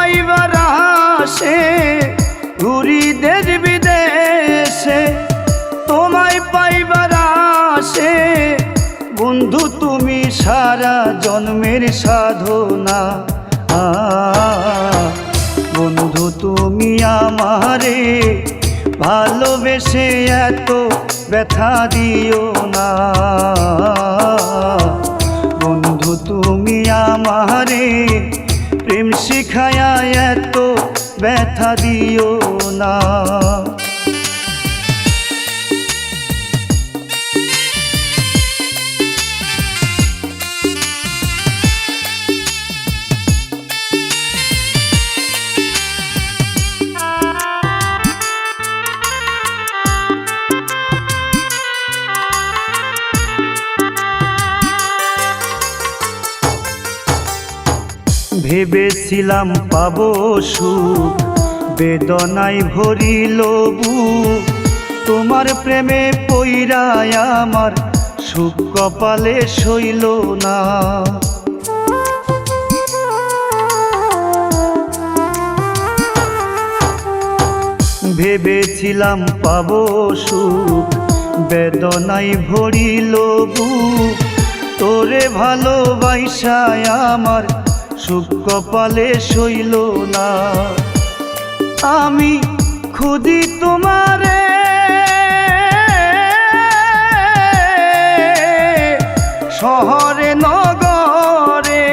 পাইবার আসে ঘুরি দেশ বিদেশে, তোমায় পাইবার আসে বন্ধু তুমি সারা জন্মের সাধনা। বন্ধু তুমি আমারে ভালোবেসে এত ব্যথা দিও না। বন্ধু তুমি আমারে প্রেম শিখায়া এত ব্যথা দিও না। ভেবেছিলাম পাবো সুখ, বেদনায় ভরিল বুক, তোমার প্রেমে পইড়ায় আমার সুখ কপালে সইল না। ভেবেছিলাম পাবো সুখ, বেদনায় ভরিল বুক, তোরে ভালোবাসায় আমার সুখ কপালে সইল না। আমি খুদি তোমারে শহরে নগরে,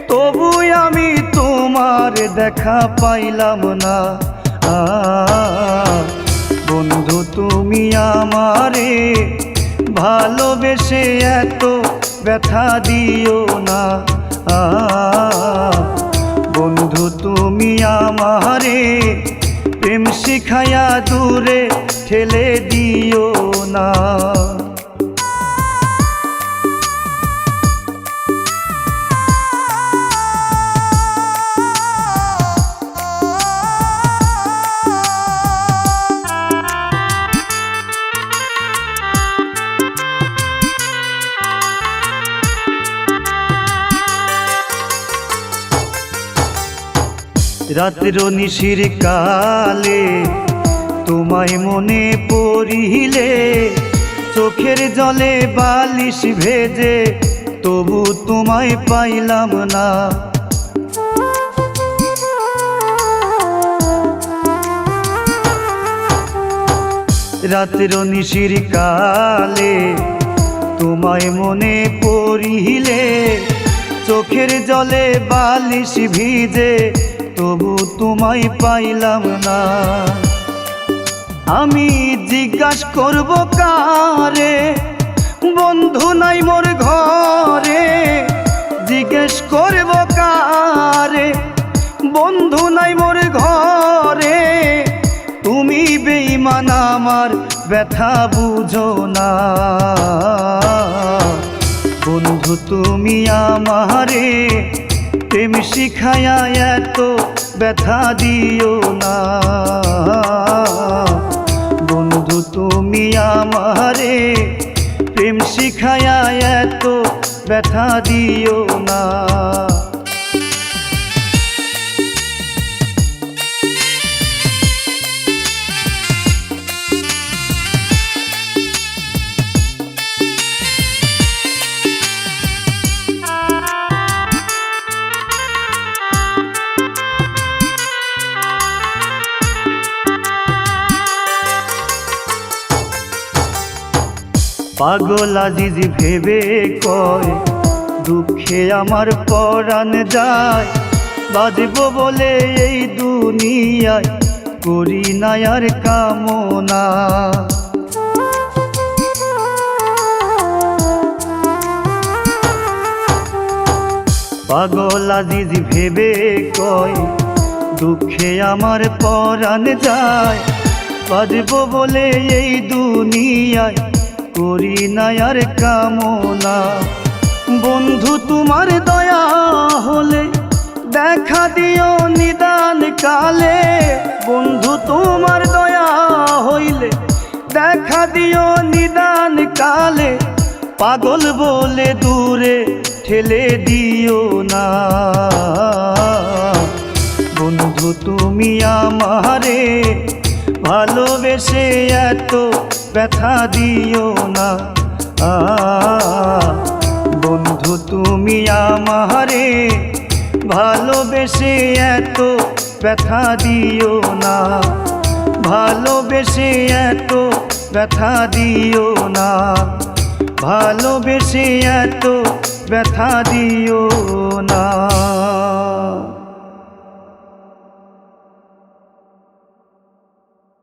তবু আমি তোমার দেখা পাইলাম না। বন্ধু তুমি আমারে ভালোবেসে এত ব্যথা দিও না। বন্ধু তুমি আমারে প্রেম শিখায়া দূরে ঠেলে দিও না। রাত্র নিশির কালে তোমায় মনে পড়িলে, চোখের জলে বালিশ ভেজে তবু তোমায় পাইলাম না। রাত্র নিশির কালে তোমায় মনে পড়িলে, চোখের জলে বালিশ ভিজে তবু তোমায় পাইলাম না। আমি জিজ্ঞাসা করব কারে, বন্ধু নাই মোর ঘরে। জিজ্ঞেস করব কারে, বন্ধু নাই মোর ঘরে। তুমি বেঈমান আমার ব্যথা বুঝো না। বন্ধু তুমি আমারে প্রেম শিখায়া এত ব্যথা দিও না। বন্ধু তুমি আমারে প্রেম শিখায়া এত ব্যথা দিও না। পাগল আজিজ ভেবে কয় দুঃখে আমার পরাণ যায়, বাজব বলে এই দুনিয়ায় করি না আর কামনা। পাগল আজিজ ভেবে কয় দুঃখে আমার পরাণ যায়, বাজব বলে এই দুনিয়ায় করি না আর কামনা। বন্ধু তোমার দয়া হলে দেখা দিও নিদান কালে। বন্ধু তোমার দয়া হইলে দেখা দিও নিদান কালে। পাগল বলে দূরে ঠেলে দিও না। বন্ধু তুমি আমারে ভালোবেসে এত ব্যথা দিও না। বন্ধু তুমি আমারে ভালোবেসে এত ব্যথা দিও না। ভালোবেসে এত ব্যথা দিও না। ভালোবেসে এত ব্যথা দিও না।